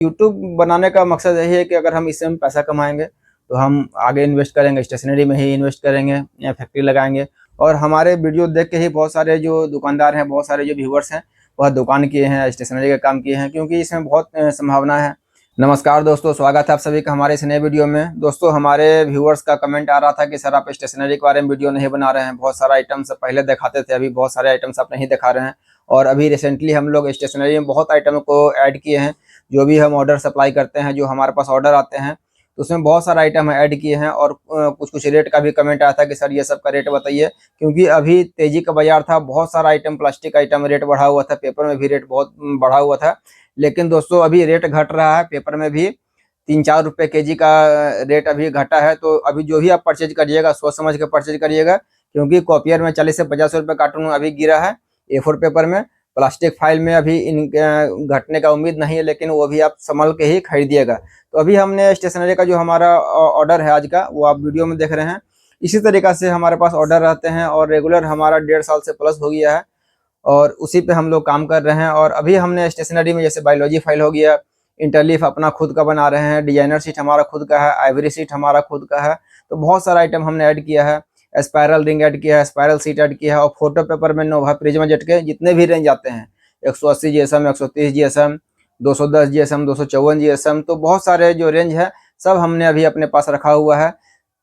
YouTube बनाने का मकसद यही है कि अगर हम इससे हम पैसा कमाएंगे तो हम आगे इन्वेस्ट करेंगे, स्टेशनरी में ही इन्वेस्ट करेंगे या फैक्ट्री लगाएंगे। और हमारे वीडियो देख के ही बहुत सारे जो दुकानदार हैं, बहुत सारे जो व्यूवर्स हैं, वह दुकान किए हैं, स्टेशनरी का काम किए हैं, क्योंकि इसमें बहुत संभावना है। नमस्कार दोस्तों, स्वागत है आप सभी का हमारे इस नए वीडियो में। दोस्तों, हमारे व्यूवर्स का कमेंट आ रहा था कि सर आप स्टेशनरी के बारे में वीडियो नहीं बना रहे हैं, बहुत सारा आइटम्स पहले दिखाते थे, अभी बहुत सारे आइटम्स आप नहीं दिखा रहे हैं। और अभी रिसेंटली हम लोग स्टेशनरी में बहुत आइटम को ऐड किए हैं। जो भी हम ऑर्डर सप्लाई करते हैं, जो हमारे पास ऑर्डर आते हैं, तो उसमें बहुत सारा आइटम ऐड किए हैं। और कुछ रेट का भी कमेंट आया था कि सर ये सब का रेट बताइए, क्योंकि अभी तेजी का बाजार था, बहुत सारा आइटम, प्लास्टिक आइटम रेट बढ़ा हुआ था, पेपर में भी रेट बहुत बढ़ा हुआ था। लेकिन दोस्तों अभी रेट घट रहा है, पेपर में भी 3-4 रुपये केजी का रेट अभी घटा है। तो अभी जो भी आप परचेज करिएगा सोच समझ के परचेज करिएगा, क्योंकि कॉपियर में 40 से 50 रुपये कार्टून अभी गिरा है A4 पेपर में। प्लास्टिक फाइल में अभी घटने का उम्मीद नहीं है, लेकिन वो भी आप संभल के ही खरीदिएगा। तो अभी हमने स्टेशनरी का जो हमारा ऑर्डर है आज का, वो आप वीडियो में देख रहे हैं। इसी तरीक़ा से हमारे पास ऑर्डर रहते हैं और रेगुलर हमारा 1.5 साल से प्लस हो गया है और उसी पे हम लोग काम कर रहे हैं। और अभी हमने स्टेशनरी में जैसे बायोलॉजी फाइल हो गया, इंटरलीफ अपना खुद का बना रहे हैं, डिजाइनर सीट हमारा खुद का है, आइवरी सीट हमारा खुद का है। तो बहुत सारा आइटम हमने ऐड किया है। स्पायरल रिंग ऐड किया है, स्पायरल सीट ऐड किया है। और फोटो पेपर में नोवा प्रिज्मा जेट के जितने भी रेंज आते हैं, 180 GSM, 130 GSM, 210 GSM, 254 GSM, तो बहुत सारे जो रेंज है सब हमने अभी अपने पास रखा हुआ है।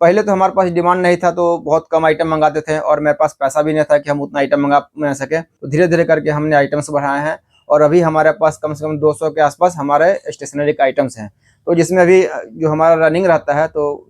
पहले तो हमारे पास डिमांड नहीं था, तो बहुत कम आइटम मंगाते थे और मेरे पास पैसा भी नहीं था कि हम उतना आइटम मंगा सके। तो धीरे धीरे करके हमने आइटम्स बढ़ाए हैं और अभी हमारे पास कम से कम 200 के आसपास हमारे स्टेशनरी के आइटम्स हैं। तो जिसमें अभी जो हमारा रनिंग रहता है, तो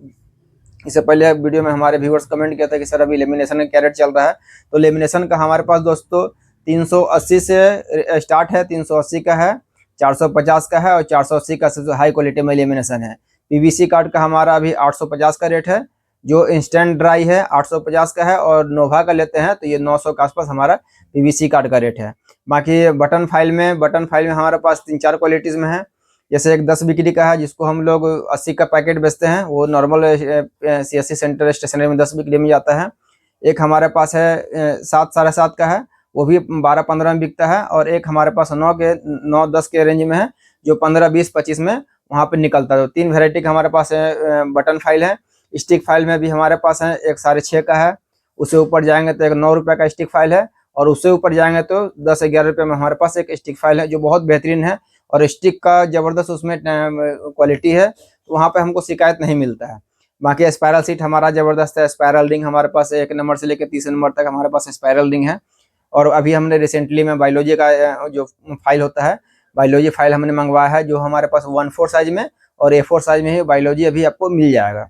इससे पहले वीडियो में हमारे व्यूअर्स कमेंट किया था कि सर अभी लेमिनेशन का क्या रेट चल रहा है। तो लेमिनेशन का हमारे पास दोस्तों 380 से स्टार्ट है, 380 का है, 450 का है और 480 का सबसे हाई क्वालिटी में लेमिनेशन है। पीवीसी कार्ड का हमारा अभी 850 का रेट है, जो इंस्टेंट ड्राई है 850 का है, और नोवा का लेते हैं तो ये 900 के आसपास हमारा पीवीसी कार्ड का रेट है। बाकी बटन फाइल में हमारे पास 3-4 क्वालिटीज़ में है। जैसे एक 10 बिक्री का है, जिसको हम लोग 80 का पैकेट बेचते हैं, वो नॉर्मल CSC सेंटर स्टेशनरी में 10 बिक्री में जाता है। एक हमारे पास है 7 साढ़े 7 का है, वो भी 12-15 में बिकता है। और एक हमारे पास 9-10 के रेंज में है, जो 15-20-25 में वहाँ पे निकलता है। तो 3 वेराइटी का हमारे पास बटन फाइल है। स्टिक फाइल में भी हमारे पास है, एक 6.5 का है, उससे ऊपर जाएंगे तो एक 9 रुपये का स्टिक फाइल है, और उससे ऊपर जाएंगे तो 10-11 रुपये में हमारे पास एक स्टिक फाइल है, जो बहुत बेहतरीन है और स्टिक का ज़बरदस्त उसमें क्वालिटी है, तो वहाँ पे हमको शिकायत नहीं मिलता है। बाकी स्पायरल सीट हमारा ज़बरदस्त है। स्पायरल रिंग हमारे पास 1 नंबर से लेकर 30 नंबर तक हमारे पास स्पायरल रिंग है। और अभी हमने रिसेंटली में बायोलॉजी का जो फाइल होता है, बायोलॉजी फाइल हमने मंगवाया है, जो हमारे पास 1/4 साइज में और A4 साइज में ही बायोलॉजी अभी आपको मिल जाएगा।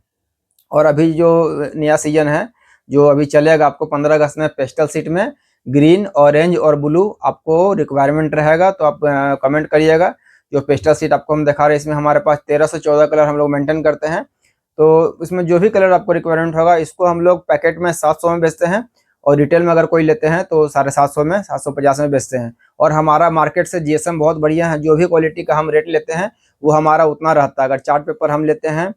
और अभी जो नया सीजन है जो अभी चलेगा, आपको 15 अगस्त में पेस्टल सीट में ग्रीन, ऑरेंज और ब्लू आपको रिक्वायरमेंट रहेगा, तो आप कमेंट करिएगा। जो पेस्टल सीट आपको हम दिखा रहे हैं, इसमें हमारे पास 13 से 14 कलर हम लोग मेंटेन करते हैं। तो इसमें जो भी कलर आपको रिक्वायरमेंट होगा, इसको हम लोग पैकेट में 700 में बेचते हैं, और रिटेल में अगर कोई लेते हैं तो 750 में, 750 में बेचते हैं। और हमारा मार्केट से GSM बहुत बढ़िया है, जो भी क्वालिटी का हम रेट लेते हैं वो हमारा उतना रहता है। अगर चार्ट पेपर हम लेते हैं,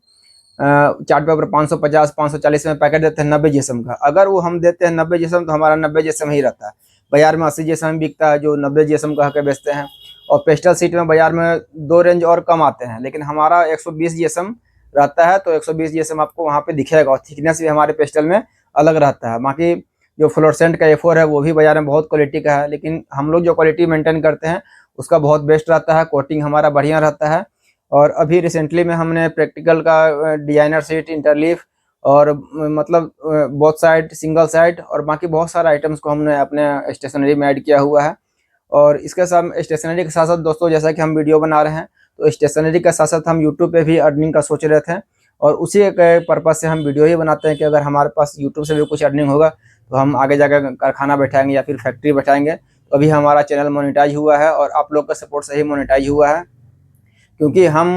चार्ट पेपर 550-540 में पैकेट देते हैं 90 GSM का, अगर वो हम देते हैं 90 GSM, तो हमारा 90 GSM ही रहता है। बाजार में 80 GSM बिकता है, जो 90 GSM कह के बेचते हैं। और पेस्टल सीट में बाजार में 2 रेंज और कम आते हैं, लेकिन हमारा 120 GSM रहता है, तो 120 GSM आपको वहाँ पे दिखेगा, और थिकनेस भी हमारे पेस्टल में अलग रहता है। बाकी जो फ्लोरेसेंट का A4 है, वो भी बाजार में बहुत क्वालिटी का है, लेकिन हम लोग जो क्वालिटी मेंटेन करते हैं उसका बहुत बेस्ट रहता है, कोटिंग हमारा बढ़िया रहता है। और अभी रिसेंटली में हमने प्रैक्टिकल का डिजाइनर सीट, इंटरलीफ और मतलब बोथ साइड, सिंगल साइड और बाकी बहुत सारे आइटम्स को हमने अपने स्टेशनरी में ऐड किया हुआ है। और इसके साथ स्टेशनरी के साथ साथ दोस्तों, जैसा कि हम वीडियो बना रहे हैं, तो स्टेशनरी के साथ साथ हम यूट्यूब पे भी अर्निंग का सोच रहे थे, और उसी के पर्पज़ से हम वीडियो ही बनाते हैं कि अगर हमारे पास यूट्यूब से भी कुछ अर्निंग होगा तो हम आगे जाकर कारखाना बैठाएंगे या फिर फैक्ट्री बैठाएंगे। तो अभी हमारा चैनल मोनेटाइज हुआ है और आप लोग का सपोर्ट से ही मोनेटाइज हुआ है, क्योंकि हम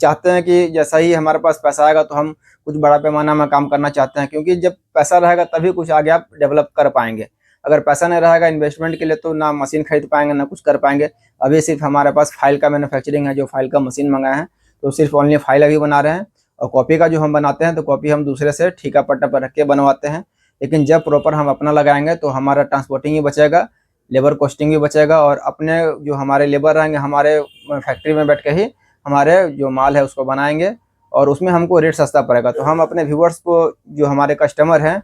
चाहते हैं कि जैसा ही हमारे पास पैसा आएगा तो हम कुछ बड़ा पैमाना में काम करना चाहते हैं, क्योंकि जब पैसा रहेगा तभी कुछ आगे आप डेवलप कर पाएंगे। अगर पैसा नहीं रहेगा इन्वेस्टमेंट के लिए, तो ना मशीन खरीद पाएंगे ना कुछ कर पाएंगे। अभी सिर्फ हमारे पास फाइल का मैन्युफैक्चरिंग है, जो फाइल का मशीन मंगाए हैं, तो सिर्फ ओनली फाइल अभी बना रहे हैं। और कॉपी का जो हम बनाते हैं, तो कॉपी हम दूसरे से ठेका पट्टा पर रख के बनवाते हैं। लेकिन जब प्रॉपर हम अपना लगाएंगे तो हमारा ट्रांसपोर्टिंग ही बचेगा, लेबर कॉस्टिंग भी बचेगा, और अपने जो हमारे लेबर रहेंगे हमारे फैक्ट्री में बैठ के ही हमारे जो माल है उसको बनाएंगे और उसमें हमको रेट सस्ता पड़ेगा। तो हम अपने व्यूअर्स को, जो हमारे कस्टमर हैं,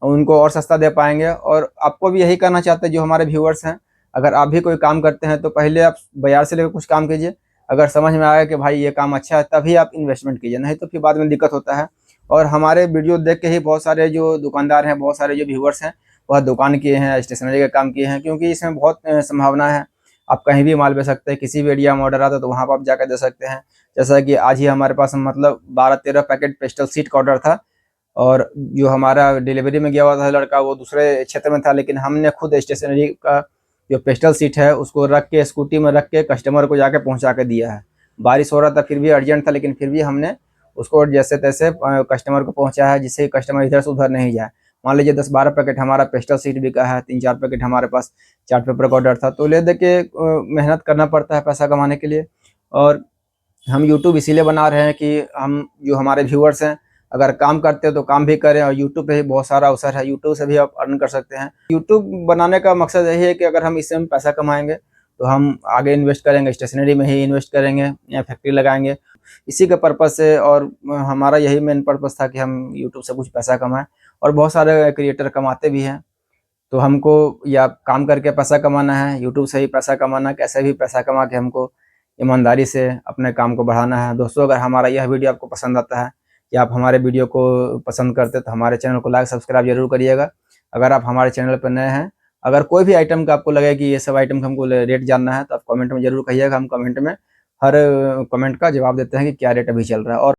उनको और सस्ता दे पाएंगे। और आपको भी यही करना चाहते हैं जो हमारे व्यूअर्स हैं। अगर आप भी कोई काम करते हैं तो पहले आप बाजार से लेकर कुछ काम कीजिए, अगर समझ में आया कि भाई ये काम अच्छा है तभी आप इन्वेस्टमेंट कीजिए, नहीं तो फिर बाद में दिक्कत होता है। और हमारे वीडियो देख के ही बहुत सारे जो दुकानदार हैं, बहुत सारे जो व्यूअर्स हैं, वह दुकान किए हैं, स्टेशनरी का काम किए हैं, क्योंकि इसमें बहुत संभावना है। आप कहीं भी माल बेच सकते हैं, किसी भी एरिया में ऑर्डर आता है तो वहाँ पर आप जाकर दे सकते हैं। जैसा कि आज ही हमारे पास मतलब 12-13 पैकेट पेस्टल सीट का ऑर्डर था, और जो हमारा डिलीवरी में गया हुआ था लड़का वो दूसरे क्षेत्र में था, लेकिन हमने खुद स्टेशनरी का जो पेस्टल सीट है उसको रख के, स्कूटी में रख के कस्टमर को जाके पहुंचा के दिया है। बारिश हो रहा था, फिर भी अर्जेंट था, लेकिन फिर भी हमने उसको जैसे तैसे कस्टमर को पहुंचाया है, जिससे कस्टमर इधर से उधर नहीं जाए। मान लीजिए 10-12 पैकेट हमारा पेस्टल सीट बिका है, 3-4 पैकेट हमारे पास चार्ट पेपर का ऑर्डर था। तो ले दे के मेहनत करना पड़ता है पैसा कमाने के लिए। और हम यूट्यूब इसीलिए बना रहे हैं कि हम जो हमारे व्यूअर्स हैं, अगर काम करते हैं तो काम भी करें, और यूट्यूब पे भी बहुत सारा अवसर है, यूट्यूब से भी आप अर्न कर सकते हैं। यूट्यूब बनाने का मकसद यही है कि अगर हम इससे पैसा कमाएंगे तो हम आगे इन्वेस्ट करेंगे, स्टेशनरी में ही इन्वेस्ट करेंगे या फैक्ट्री लगाएंगे, इसी के पर्पज़ से। और हमारा यही मेन पर्पज़ था कि हम यूट्यूब से कुछ पैसा कमाएं, और बहुत सारे क्रिएटर कमाते भी हैं। तो हमको या काम करके पैसा कमाना है, यूट्यूब से ही पैसा कमाना है, कैसे भी पैसा कमा के हमको ईमानदारी से अपने काम को बढ़ाना है। दोस्तों, अगर हमारा यह वीडियो आपको पसंद आता है, या आप हमारे वीडियो को पसंद करते हैं, तो हमारे चैनल को लाइक सब्सक्राइब जरूर करिएगा। अगर आप हमारे चैनल पर नए हैं, अगर कोई भी आइटम का आपको लगे कि ये सब आइटम का हमको रेट जानना है, तो आप कमेंट में जरूर कहिएगा। हम कमेंट में हर कमेंट का जवाब देते हैं कि क्या रेट अभी चल रहा है। और